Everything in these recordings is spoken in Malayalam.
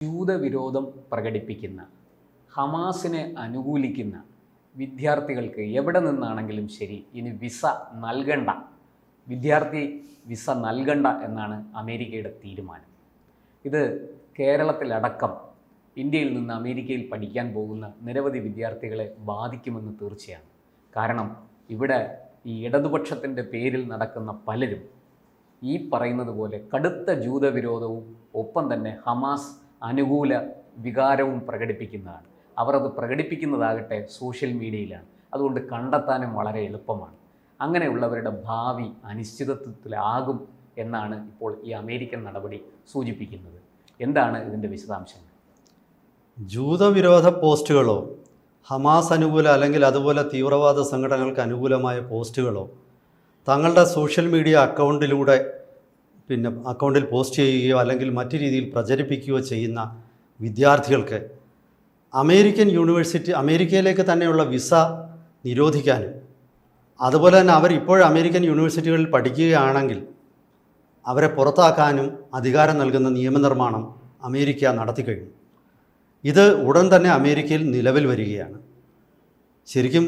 ജൂതവിരോധം പ്രകടിപ്പിക്കുന്ന, ഹമാസിനെ അനുകൂലിക്കുന്ന വിദ്യാർത്ഥികൾക്ക് എവിടെ നിന്നാണെങ്കിലും ശരി ഇനി വിസ നൽകണ്ട, വിദ്യാർത്ഥി വിസ നൽകണ്ട എന്നാണ് അമേരിക്കയുടെ തീരുമാനം. ഇത് കേരളത്തിലടക്കം ഇന്ത്യയിൽ നിന്ന് അമേരിക്കയിൽ പഠിക്കാൻ പോകുന്ന നിരവധി വിദ്യാർത്ഥികളെ ബാധിക്കുമെന്ന് തീർച്ചയാണ്. കാരണം ഇവിടെ ഈ ഇടതുപക്ഷത്തിൻ്റെ പേരിൽ നടക്കുന്ന പലരും ഈ പറയുന്നത് പോലെ കടുത്ത ജൂതവിരോധവും ഒപ്പം തന്നെ ഹമാസ് അനുകൂല വികാരവും പ്രകടിപ്പിക്കുന്നതാണ്. അവർ അത് പ്രകടിപ്പിക്കുന്നതാകട്ടെ സോഷ്യൽ മീഡിയയിലാണ്. അതുകൊണ്ട് കണ്ടെത്താനും വളരെ എളുപ്പമാണ്. അങ്ങനെയുള്ളവരുടെ ഭാവി അനിശ്ചിതത്വത്തിലാകും എന്നാണ് ഇപ്പോൾ ഈ അമേരിക്കൻ നടപടി സൂചിപ്പിക്കുന്നത്. എന്താണ് ഇതിൻ്റെ വിശദാംശങ്ങൾ? ജൂതവിരോധ പോസ്റ്റുകളോ ഹമാസ് അനുകൂല അല്ലെങ്കിൽ അതുപോലെ തീവ്രവാദ സംഘടനകൾക്ക് അനുകൂലമായ പോസ്റ്റുകളോ തങ്ങളുടെ സോഷ്യൽ മീഡിയ അക്കൗണ്ടിൽ പോസ്റ്റ് ചെയ്യുകയോ അല്ലെങ്കിൽ മറ്റു രീതിയിൽ പ്രചരിപ്പിക്കുകയോ ചെയ്യുന്ന വിദ്യാർത്ഥികൾക്ക് അമേരിക്കയിലേക്ക് തന്നെയുള്ള വിസ നിരോധിക്കാനും അതുപോലെ തന്നെ അവർ ഇപ്പോൾ അമേരിക്കൻ യൂണിവേഴ്സിറ്റികളിൽ പഠിക്കുകയാണെങ്കിൽ അവരെ പുറത്താക്കാനും അധികാരം നൽകുന്ന നിയമനിർമ്മാണം അമേരിക്ക നടത്തിക്കഴിഞ്ഞു. ഇത് ഉടൻ തന്നെ അമേരിക്കയിൽ നിലവിൽ വരികയാണ്. ശരിക്കും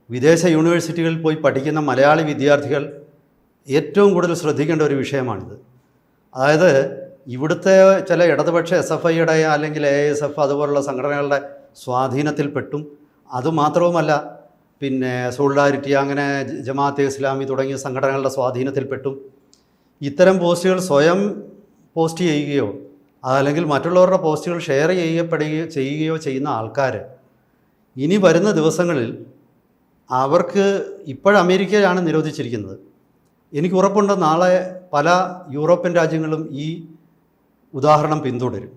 വിദേശ യൂണിവേഴ്സിറ്റികളിൽ പോയി പഠിക്കുന്ന മലയാളി വിദ്യാർത്ഥികൾ ഏറ്റവും കൂടുതൽ ശ്രദ്ധിക്കേണ്ട ഒരു വിഷയമാണിത്. അതായത് ഇവിടുത്തെ ചില ഇടതുപക്ഷ SFIയുടെ അല്ലെങ്കിൽ ASF അതുപോലുള്ള സംഘടനകളുടെ സ്വാധീനത്തിൽപ്പെട്ടും, അതുമാത്രവുമല്ല സോളിഡാരിറ്റി അങ്ങനെ ജമാഅത്തെ ഇസ്ലാമി തുടങ്ങിയ സംഘടനകളുടെ സ്വാധീനത്തിൽപ്പെട്ടും ഇത്തരം പോസ്റ്റുകൾ സ്വയം പോസ്റ്റ് ചെയ്യുകയോ അതല്ലെങ്കിൽ മറ്റുള്ളവരുടെ പോസ്റ്റുകൾ ഷെയർ ചെയ്യുകയോ ചെയ്യുന്ന ആൾക്കാർ ഇനി വരുന്ന ദിവസങ്ങളിൽ അവർക്ക് അമേരിക്കയിലാണ് നിരോധിച്ചിരിക്കുന്നത്. എനിക്ക് ഉറപ്പുണ്ട് നാളെ പല യൂറോപ്യൻ രാജ്യങ്ങളും ഈ ഉദാഹരണം പിന്തുടരും.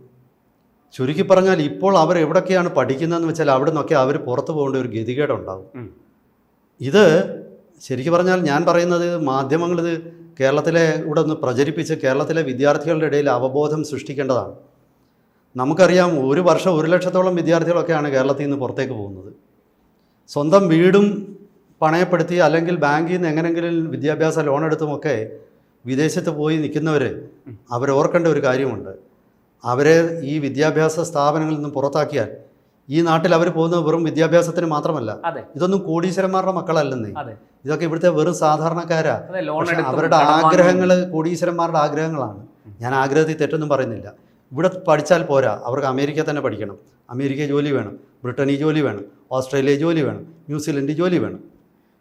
ചുരുക്കി പറഞ്ഞാൽ ഇപ്പോൾ അവർ എവിടൊക്കെയാണ് പഠിക്കുന്നതെന്ന് വെച്ചാൽ അവിടെ നിന്നൊക്കെ അവർ പുറത്തു പോകേണ്ട ഒരു ഗതികേടുണ്ടാകും. ഇത് ശരിക്കും പറഞ്ഞാൽ ഞാൻ പറയുന്നത് മാധ്യമങ്ങളിത് കേരളത്തിലെ ഇവിടെ ഒന്ന് പ്രചരിപ്പിച്ച് കേരളത്തിലെ വിദ്യാർത്ഥികളുടെ ഇടയിൽ അവബോധം സൃഷ്ടിക്കേണ്ടതാണ്. നമുക്കറിയാം, ഒരു വർഷം 1 ലക്ഷത്തോളം വിദ്യാർത്ഥികളൊക്കെയാണ് കേരളത്തിൽ നിന്ന് പുറത്തേക്ക് പോകുന്നത്. സ്വന്തം വീടും പണയപ്പെടുത്തി അല്ലെങ്കിൽ ബാങ്കിൽ നിന്ന് എങ്ങനെയെങ്കിലും വിദ്യാഭ്യാസ ലോൺ എടുത്തുമൊക്കെ വിദേശത്ത് പോയി നിൽക്കുന്നവർ അവരോർക്കേണ്ട ഒരു കാര്യമുണ്ട്. അവരെ ഈ വിദ്യാഭ്യാസ സ്ഥാപനങ്ങളിൽ നിന്ന് പുറത്താക്കിയാൽ ഈ നാട്ടിൽ അവർ പോകുന്നത് വെറും വിദ്യാഭ്യാസത്തിന് മാത്രമല്ല. ഇതൊന്നും കോടീശ്വരന്മാരുടെ മക്കളല്ലെന്നേ. ഇതൊക്കെ ഇവിടുത്തെ വെറും സാധാരണക്കാരാ. അവരുടെ ആഗ്രഹങ്ങൾ കോടീശ്വരന്മാരുടെ ആഗ്രഹങ്ങളാണ്. ഞാൻ ആഗ്രഹത്തിൽ തെറ്റൊന്നും പറയുന്നില്ല. ഇവിടെ പഠിച്ചാൽ പോരാ, അവർക്ക് അമേരിക്ക തന്നെ പഠിക്കണം. അമേരിക്ക ജോലി വേണം, ബ്രിട്ടനിൽ ജോലി വേണം, ഓസ്ട്രേലിയ ജോലി വേണം, ന്യൂസിലൻഡിൽ ജോലി വേണം.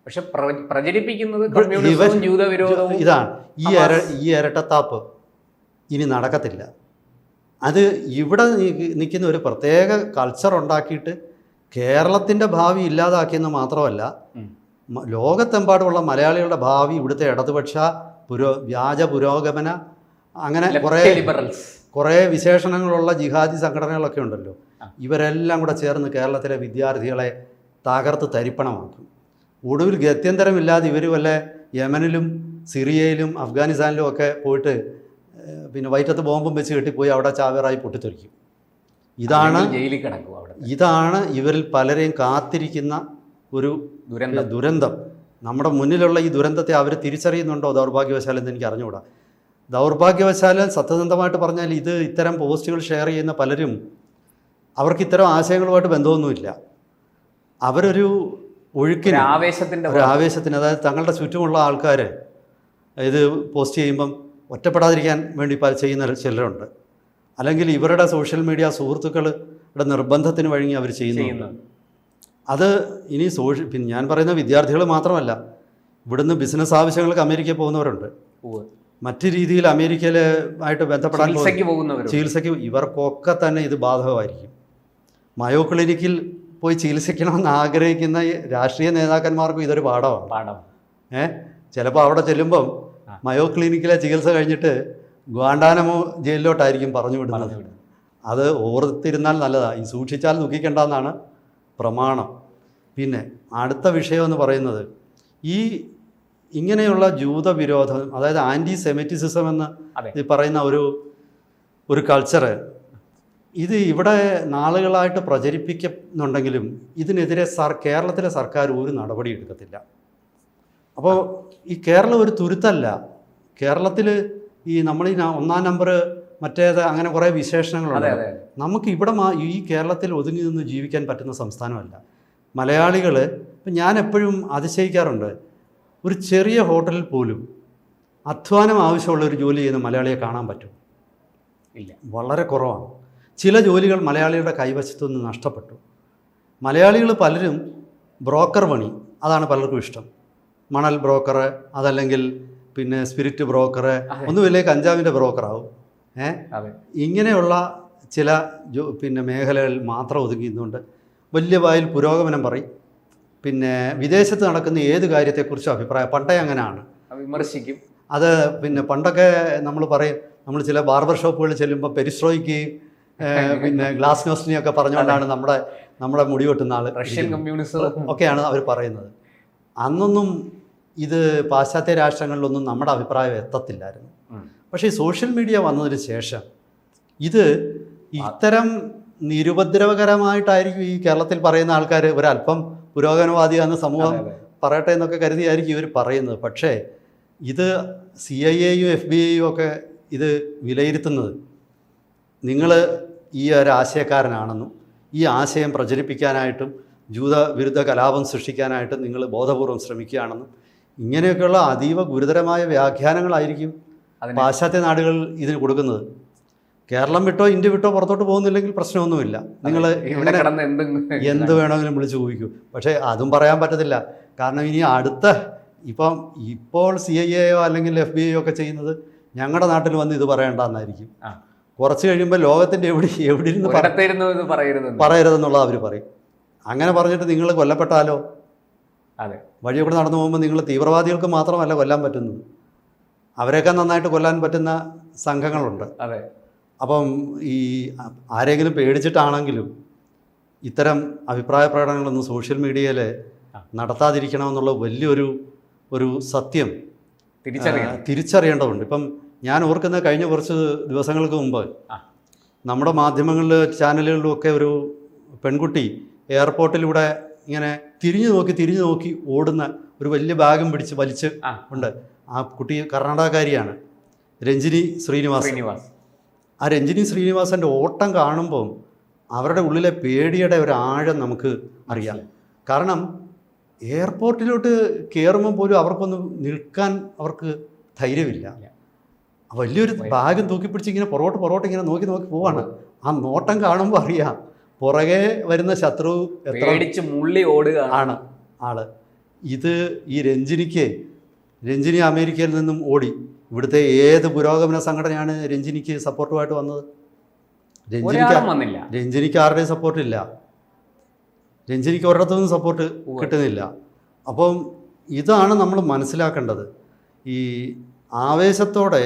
പക്ഷെ പ്രചരിപ്പിക്കുന്നത് ഇതാണ്. ഈ ഇരട്ടത്താപ്പ് ഇനി നടക്കത്തില്ല. അത് ഇവിടെ നിൽക്കുന്ന ഒരു പ്രത്യേക കൾച്ചർ ഉണ്ടാക്കിയിട്ട് കേരളത്തിൻ്റെ ഭാവി ഇല്ലാതാക്കിയെന്ന് മാത്രമല്ല, ലോകത്തെമ്പാടുമുള്ള മലയാളികളുടെ ഭാവി ഇവിടുത്തെ ഇടതുപക്ഷ വ്യാജ പുരോഗമന അങ്ങനെ കുറേ വിശേഷണങ്ങളുള്ള ജിഹാദി സംഘടനകളൊക്കെ ഉണ്ടല്ലോ, ഇവരെല്ലാം കൂടെ ചേർന്ന് കേരളത്തിലെ വിദ്യാർത്ഥികളെ തകർത്ത് തരിപ്പണമാക്കും. ഒടുവിൽ ഗത്യന്തരമില്ലാതെ ഇവർ വല്ല യമനിലും സിറിയയിലും അഫ്ഗാനിസ്ഥാനിലും ഒക്കെ പോയിട്ട് വയറ്റത്ത് ബോംബും വെച്ച് കെട്ടിപ്പോയി അവിടെ ചാവേറായി പൊട്ടിത്തെറിക്കും. ഇതാണ് ഇവരിൽ പലരെയും കാത്തിരിക്കുന്ന ഒരു ദുരന്തം. നമ്മുടെ മുന്നിലുള്ള ഈ ദുരന്തത്തെ അവർ തിരിച്ചറിയുന്നുണ്ടോ ദൗർഭാഗ്യവശാലെന്ന് എനിക്ക് അറിഞ്ഞുകൂടാ. ദൗർഭാഗ്യവശാലും സത്യസന്ധമായിട്ട് പറഞ്ഞാൽ ഇത്തരം പോസ്റ്റുകൾ ഷെയർ ചെയ്യുന്ന പലരും അവർക്ക് ഇത്തരം ആശയങ്ങളുമായിട്ട് ബന്ധമൊന്നുമില്ല. അവരൊരു ഒഴുക്കിന് ആവേശത്തിന് അതായത് തങ്ങളുടെ ചുറ്റുമുള്ള ആൾക്കാർ ഇത് പോസ്റ്റ് ചെയ്യുമ്പം ഒറ്റപ്പെടാതിരിക്കാൻ വേണ്ടി ചെയ്യുന്ന ചിലരുണ്ട്. അല്ലെങ്കിൽ ഇവരുടെ സോഷ്യൽ മീഡിയ സുഹൃത്തുക്കളുടെ നിർബന്ധത്തിന് വഴങ്ങി അവർ ചെയ്യുന്നു. അത് ഇനി ഞാൻ പറയുന്ന വിദ്യാർത്ഥികൾ മാത്രമല്ല, ഇവിടുന്ന് ബിസിനസ് ആവശ്യങ്ങൾക്ക് അമേരിക്കയിൽ പോകുന്നവരുണ്ട്. മറ്റു രീതിയിൽ അമേരിക്കയിലായിട്ട് ബന്ധപ്പെടാൻ ചികിത്സയ്ക്ക് ഇവർക്കൊക്കെ തന്നെ ഇത് ബാധകമായിരിക്കും. മയോ ക്ലിനിക്കിൽ പോയി ചികിത്സിക്കണമെന്ന് ആഗ്രഹിക്കുന്ന രാഷ്ട്രീയ നേതാക്കന്മാർക്കും ഇതൊരു പാഠമാണ്. ചിലപ്പോൾ അവിടെ ചെല്ലുമ്പം മയോ ക്ലിനിക്കിലെ ചികിത്സ കഴിഞ്ഞിട്ട് ഗ്വാണ്ടാനമോ ജയിലിലോട്ടായിരിക്കും പറഞ്ഞു വിടുന്നത്. അത് ഓർത്തിരുന്നാൽ നല്ലതാണ്. ഈ സൂക്ഷിച്ചാൽ ദുഃഖിക്കേണ്ടെന്നാണ് പ്രമാണം. പിന്നെ അടുത്ത വിഷയമെന്ന് പറയുന്നത് ഇങ്ങനെയുള്ള ജൂതവിരോധം, അതായത് ആൻറ്റി സെമിറ്റിസിസം എന്ന് പറയുന്ന ഒരു കൾച്ചറ് ഇത് ഇവിടെ നാളുകളായിട്ട് പ്രചരിപ്പിക്കുന്നുണ്ടെങ്കിലും ഇതിനെതിരെ കേരളത്തിലെ സർക്കാർ ഒരു നടപടി എടുക്കത്തില്ല. അപ്പോൾ ഈ കേരളം ഒരു തുരുത്തല്ല. കേരളത്തിൽ ഈ നമ്മൾ ഈ 1-ാം നമ്പർ മറ്റേത് അങ്ങനെ കുറേ വിശേഷണങ്ങളുണ്ട്. അതെ. നമുക്ക് ഇവിടെ ഈ കേരളത്തിൽ ഒതുങ്ങി നിന്ന് ജീവിക്കാൻ പറ്റുന്ന സംസ്ഥാനമല്ല. മലയാളികൾ ഇപ്പം ഞാൻ എപ്പോഴും അതിശയിക്കാറുണ്ട്, ഒരു ചെറിയ ഹോട്ടലിൽ പോലും അധ്വാനം ആവശ്യമുള്ള ഒരു ജോലി ചെയ്യുന്ന മലയാളിയെ കാണാൻ പറ്റും ഇല്ല, വളരെ കുറവാണ്. ചില ജോലികൾ മലയാളിയുടെ കൈവശത്തു നിന്ന് നഷ്ടപ്പെട്ടു. മലയാളികൾ പലരും ബ്രോക്കർ പണി, അതാണ് പലർക്കും ഇഷ്ടം. മണൽ ബ്രോക്കർ, അതല്ലെങ്കിൽ പിന്നെ സ്പിരിറ്റ് ബ്രോക്കർ, ഒന്നുമില്ലേ കഞ്ചാവിൻ്റെ ബ്രോക്കറാവും. ഇങ്ങനെയുള്ള ചില പിന്നെ മേഖലകളിൽ മാത്രം ഒതുങ്ങിയിരുന്നുകൊണ്ട് വലിയ വായിൽ പുരോഗമനം പറയും. പിന്നെ വിദേശത്ത് നടക്കുന്ന ഏത് കാര്യത്തെക്കുറിച്ചും അഭിപ്രായം പണ്ടേ അങ്ങനെയാണ്, വിമർശിക്കും. അത് പിന്നെ പണ്ടൊക്കെ നമ്മൾ പറയും, നമ്മൾ ചില ബാർബർ ഷോപ്പുകളിൽ ചെല്ലുമ്പോൾ പെരിസ്ട്രോയ്ക്ക് പിന്നെ ഗ്ലാസ് നോസ്റ്റിനെയൊക്കെ പറഞ്ഞുകൊണ്ടാണ് നമ്മുടെ മുടി വെട്ടുന്ന ആൾ, റഷ്യൻ കമ്മ്യൂണിസം ഒക്കെയാണ് അവർ പറയുന്നത്. അന്നൊന്നും ഇത് പാശ്ചാത്യ രാഷ്ട്രങ്ങളിലൊന്നും നമ്മുടെ അഭിപ്രായം എത്തത്തില്ലായിരുന്നു. പക്ഷേ ഈ സോഷ്യൽ മീഡിയ വന്നതിന് ശേഷം ഇത് ഇത്തരം നിരുപദ്രവകരമായിട്ടായിരിക്കും ഈ കേരളത്തിൽ പറയുന്ന ആൾക്കാർ ഒരല്പം പുരോഗമനവാദിയാണെന്ന് സമൂഹം പറയട്ടെ എന്നൊക്കെ കരുതിയായിരിക്കും ഇവർ പറയുന്നത്. പക്ഷേ ഇത് CIA-യും FBI-യും ഒക്കെ ഇത് വിലയിരുത്തുന്നത് നിങ്ങൾ ഈ ഒരു ആശയക്കാരനാണെന്നും ഈ ആശയം പ്രചരിപ്പിക്കാനായിട്ടും ജൂത വിരുദ്ധ കലാപം സൃഷ്ടിക്കാനായിട്ടും നിങ്ങൾ ബോധപൂർവം ശ്രമിക്കുകയാണെന്നും ഇങ്ങനെയൊക്കെയുള്ള അതീവ ഗുരുതരമായ വ്യാഖ്യാനങ്ങളായിരിക്കും പാശ്ചാത്യ നാടുകൾ ഇതിന് കൊടുക്കുന്നത്. കേരളം വിട്ടോ ഇന്ത്യ വിട്ടോ പുറത്തോട്ട് പോകുന്നില്ലെങ്കിൽ പ്രശ്നമൊന്നുമില്ല, നിങ്ങൾ എന്ത് വേണമെങ്കിലും വിളിച്ച് ചോദിക്കൂ. പക്ഷേ അതും പറയാൻ പറ്റത്തില്ല. കാരണം ഇനി ഇപ്പോൾ CIA-യോ അല്ലെങ്കിൽ FBI-യോ ഒക്കെ ചെയ്യുന്നത് ഞങ്ങളുടെ നാട്ടിൽ വന്ന് ഇത് പറയേണ്ടെന്നായിരിക്കും. കുറച്ച് കഴിയുമ്പോൾ ലോകത്തിൻ്റെ എവിടെ ഇരുന്ന് പറയരുതെന്നുള്ളത് അവർ പറയും. അങ്ങനെ പറഞ്ഞിട്ട് നിങ്ങൾ കൊല്ലപ്പെട്ടാലോ? അതെ, വഴി കൂടെ നടന്നു പോകുമ്പോൾ നിങ്ങൾ തീവ്രവാദികൾക്ക് മാത്രമല്ല കൊല്ലാൻ പറ്റുന്നത്, അവരെയൊക്കെ നന്നായിട്ട് കൊല്ലാൻ പറ്റുന്ന സംഘങ്ങളുണ്ട്. അതെ. അപ്പം ഈ ആരെങ്കിലും പേടിച്ചിട്ടാണെങ്കിലും ഇത്തരം അഭിപ്രായ പ്രകടനങ്ങളൊന്നും സോഷ്യൽ മീഡിയയിൽ നടത്താതിരിക്കണമെന്നുള്ള വലിയൊരു സത്യം തിരിച്ചറിയേണ്ടതുണ്ട്. ഇപ്പം ഞാൻ ഓർക്കുന്ന കഴിഞ്ഞ കുറച്ച് ദിവസങ്ങൾക്ക് മുമ്പ് നമ്മുടെ മാധ്യമങ്ങളിൽ ചാനലുകളിലുമൊക്കെ ഒരു പെൺകുട്ടി എയർപോർട്ടിലൂടെ ഇങ്ങനെ തിരിഞ്ഞു നോക്കി ഓടുന്ന ഒരു വലിയ ബാഗും പിടിച്ച് വലിച്ച് ഉണ്ട്. ആ കുട്ടി കർണാടകക്കാരിയാണ്, രഞ്ജിനി ശ്രീനിവാസ്. ആ രഞ്ജിനി ശ്രീനിവാസൻ്റെ ഓട്ടം കാണുമ്പം അവരുടെ ഉള്ളിലെ പേടിയുടെ ഒരു ആഴം നമുക്ക് അറിയാം. കാരണം എയർപോർട്ടിലോട്ട് കയറുമ്പോൾ പോലും അവർക്കൊന്ന് നിൽക്കാൻ അവർക്ക് ധൈര്യമില്ല. വലിയൊരു ബാഗും തൂക്കിപ്പിടിച്ച് ഇങ്ങനെ പുറകോട്ട് ഇങ്ങനെ നോക്കി നോക്കി ആ നോട്ടം കാണുമ്പോൾ അറിയാം പുറകെ വരുന്ന ശത്രു എത്ര മുള്ളി ഓടുകയാണ് ആള്. ഈ രഞ്ജിനി അമേരിക്കയിൽ നിന്നും ഓടി ഇവിടുത്തെ ഏത് പുരോഗമന സംഘടനയാണ് രഞ്ജിനിക്ക് സപ്പോർട്ടുമായിട്ട് വന്നത്? രഞ്ജിനിക്ക് ആരുടെയും സപ്പോർട്ടില്ല, രഞ്ജിനിക്ക് ഒരിടത്തുനിന്നും സപ്പോർട്ട് കിട്ടുന്നില്ല. അപ്പം ഇതാണ് നമ്മൾ മനസ്സിലാക്കേണ്ടത്. ഈ ആവേശത്തോടെ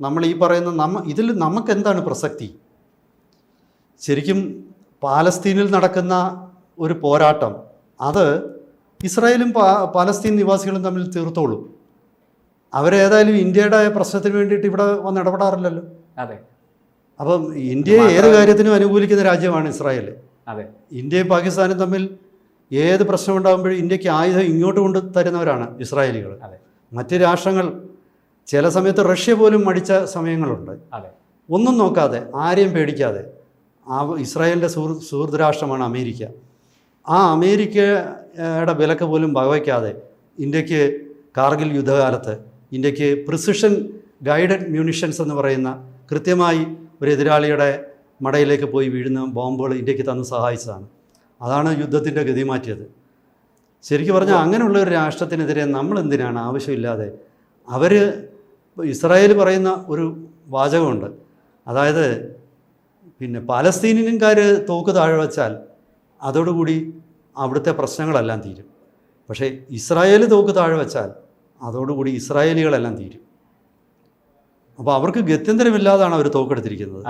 നമ്മൾ ഈ പറയുന്ന ഇതിൽ നമുക്കെന്താണ് പ്രസക്തി? ശരിക്കും പാലസ്തീനിൽ നടക്കുന്ന ഒരു പോരാട്ടം അത് ഇസ്രായേലും പാലസ്തീൻ നിവാസികളും തമ്മിൽ തീർത്തോളും. അവരേതായാലും ഇന്ത്യയുടെ പ്രശ്നത്തിന് വേണ്ടിയിട്ട് ഇവിടെ വന്ന് ഇടപെടാറില്ലല്ലോ. അതെ. അപ്പം ഇന്ത്യയെ ഏത് കാര്യത്തിനും അനുകൂലിക്കുന്ന രാജ്യമാണ് ഇസ്രായേൽ. അതെ. ഇന്ത്യയും പാകിസ്ഥാനും തമ്മിൽ ഏത് പ്രശ്നമുണ്ടാകുമ്പോഴും ഇന്ത്യക്ക് ആയുധം ഇങ്ങോട്ട് കൊണ്ട് തരുന്നവരാണ് ഇസ്രായേലികൾ. മറ്റ് രാഷ്ട്രങ്ങൾ ചില സമയത്ത് റഷ്യ പോലും മടിച്ച സമയങ്ങളുണ്ട്. ഒന്നും നോക്കാതെ ആരെയും പേടിക്കാതെ ഇസ്രായേലിൻ്റെ സുഹൃത്ത് രാഷ്ട്രമാണ് അമേരിക്ക. ആ അമേരിക്കയുടെ വിലക്ക് പോലും വകവയ്ക്കാതെ ഇന്ത്യക്ക് കാർഗിൽ യുദ്ധകാലത്ത് ഇന്ത്യക്ക് പ്രിസിഷൻ ഗൈഡഡ് മ്യൂണിഷൻസ് എന്ന് പറയുന്ന കൃത്യമായി ഒരു എതിരാളിയുടെ മടയിലേക്ക് പോയി വീഴുന്ന ബോംബുകൾ ഇന്ത്യക്ക് തന്ന് സഹായിച്ചതാണ്. അതാണ് യുദ്ധത്തിൻ്റെ ഗതി മാറ്റിയത്. ശരിക്കും പറഞ്ഞാൽ അങ്ങനെയുള്ള ഒരു രാഷ്ട്രത്തിനെതിരെ നമ്മൾ എന്തിനാണ് ആവശ്യമില്ലാതെ ഇസ്രായേൽ പറയുന്ന ഒരു വാചകമുണ്ട്, അതായത് പിന്നെ പാലസ്തീനിയൻകാർ തോക്ക് താഴെ വച്ചാൽ അതോടുകൂടി അവിടുത്തെ പ്രശ്നങ്ങളെല്ലാം തീരും. പക്ഷേ ഇസ്രായേൽ തോക്ക് താഴെ വച്ചാൽ അതോടുകൂടി ഇസ്രായേലികളെല്ലാം തീരും. അപ്പോൾ അവർക്ക് ഗത്യന്തരമില്ലാതാണ് അവർ തോക്കെടുത്തിരിക്കുന്നത്.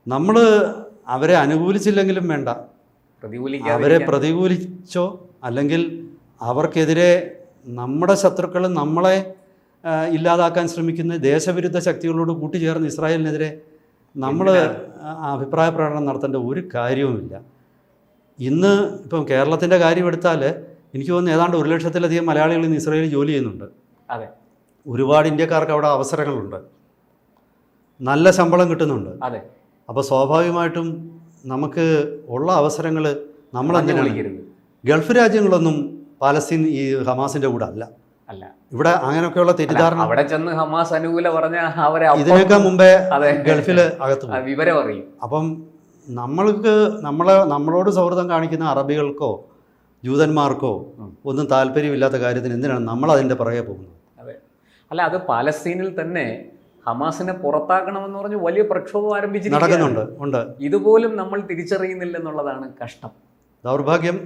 നമ്മൾ അവരെ അനുകൂലിച്ചില്ലെങ്കിലും വേണ്ട, അവരെ പ്രതികൂലിച്ചോ അല്ലെങ്കിൽ അവർക്കെതിരെ നമ്മുടെ ശത്രുക്കൾ നമ്മളെ ഇല്ലാതാക്കാൻ ശ്രമിക്കുന്ന ദേശവിരുദ്ധ ശക്തികളോട് കൂട്ടിച്ചേർന്ന് ഇസ്രായേലിനെതിരെ നമ്മൾ അഭിപ്രായ പ്രകടനം നടത്തേണ്ട ഒരു കാര്യവുമില്ല. ഇന്ന് ഇപ്പം കേരളത്തിൻ്റെ കാര്യം എടുത്താൽ എനിക്ക് തോന്നുന്നു ഏതാണ്ട് 1 ലക്ഷത്തിലധികം മലയാളികൾ ഇന്ന് ഇസ്രായേലിൽ ജോലി ചെയ്യുന്നുണ്ട്. ഒരുപാട് ഇന്ത്യക്കാർക്ക് അവിടെ അവസരങ്ങളുണ്ട്. നല്ല ശമ്പളം കിട്ടുന്നുണ്ട്. അതെ. അപ്പോൾ സ്വാഭാവികമായിട്ടും നമുക്ക് ഉള്ള അവസരങ്ങൾ നമ്മൾ എന്തിനാണ്? വിളിക്കരുത്. ഗൾഫ് രാജ്യങ്ങളൊന്നും പാലസ്തീൻ ഈ ഹമാസിൻ്റെ കൂടെ അല്ല. അല്ല. ഇവിടെ അങ്ങനെയൊക്കെയുള്ള തെറ്റിദ്ധാരണ. അവിടെ ചെന്ന് ഹമാസ് അനുകൂല പറഞ്ഞ അവരെ ഇതിനൊക്കെ മുമ്പേ ഗൾഫിൽ അകത്ത് വിവരം അറിയും. അപ്പം നമ്മളോട് സൗഹൃദം കാണിക്കുന്ന അറബികൾക്കോ ജൂതന്മാർക്കോ ഒന്നും താല്പര്യമില്ലാത്ത കാര്യത്തിന് എന്തിനാണ് നമ്മൾ അതിൻ്റെ പുറകെ പോകുന്നത്? അതെ. അല്ല, അത് പാലസ്തീനിൽ തന്നെ ഹമാസിനെ പുറത്താക്കണമെന്ന് പറഞ്ഞ് വലിയ പ്രക്ഷോഭം നടക്കുന്നുണ്ട്. ഇതുപോലും നമ്മൾ തിരിച്ചറിയുന്നില്ലെന്നുള്ളതാണ് കഷ്ടം, ദൗർഭാഗ്യം.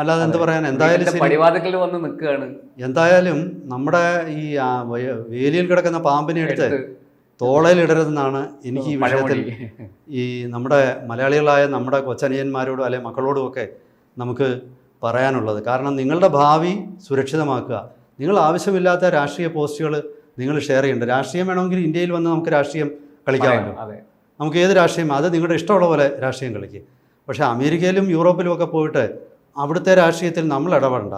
അല്ലാതെ എന്ത് പറയാൻ? എന്തായാലും പടിവാതിക്കൽ വന്ന് നിൽക്കുകയാണ്. എന്തായാലും നമ്മുടെ ഈ വേലിയിൽ കിടക്കുന്ന പാമ്പിനെ എടുത്ത് തോളയിലിടരുതെന്നാണ് എനിക്ക് ഈ വിഷയത്തിൽ ഈ നമ്മുടെ മലയാളികളായ നമ്മുടെ കൊച്ചനിയന്മാരോടും അല്ലെങ്കിൽ മക്കളോടുമൊക്കെ നമുക്ക് പറയാനുള്ളത്. കാരണം നിങ്ങളുടെ ഭാവി സുരക്ഷിതമാക്കുക. നിങ്ങൾ ആവശ്യമില്ലാത്ത രാഷ്ട്രീയ പോസ്റ്റുകൾ നിങ്ങൾ ഷെയർ ചെയ്യേണ്ട. രാഷ്ട്രീയം വേണമെങ്കിൽ ഇന്ത്യയിൽ വന്ന് നമുക്ക് രാഷ്ട്രീയം കളിക്കാമല്ലോ. നമുക്ക് ഏത് രാഷ്ട്രീയം, അത് നിങ്ങളുടെ ഇഷ്ടമുള്ള പോലെ രാഷ്ട്രീയം കളിക്കുക. പക്ഷേ അമേരിക്കയിലും യൂറോപ്പിലും ഒക്കെ പോയിട്ട് അവിടുത്തെ രാഷ്ട്രീയത്തിൽ നമ്മൾ ഇടപെടണ്ട.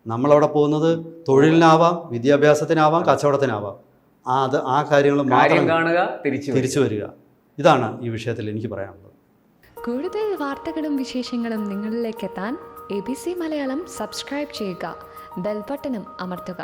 നമ്മളവിടെ പോകുന്നത് തൊഴിലിനാവാം, വിദ്യാഭ്യാസത്തിനാവാം, കച്ചവടത്തിനാവാം. ആ കാര്യങ്ങൾ മാത്രം കാണുക, തിരിച്ചു വരിക. ഇതാണ് ഈ വിഷയത്തിൽ എനിക്ക് പറയാനുള്ളത്. കൂടുതൽ വാർത്തകളും വിശേഷങ്ങളും നിങ്ങളിലേക്ക് എത്താൻ ABC മലയാളം സബ്സ്ക്രൈബ് ചെയ്യുക, ബെൽ ബട്ടണും അമർത്തുക.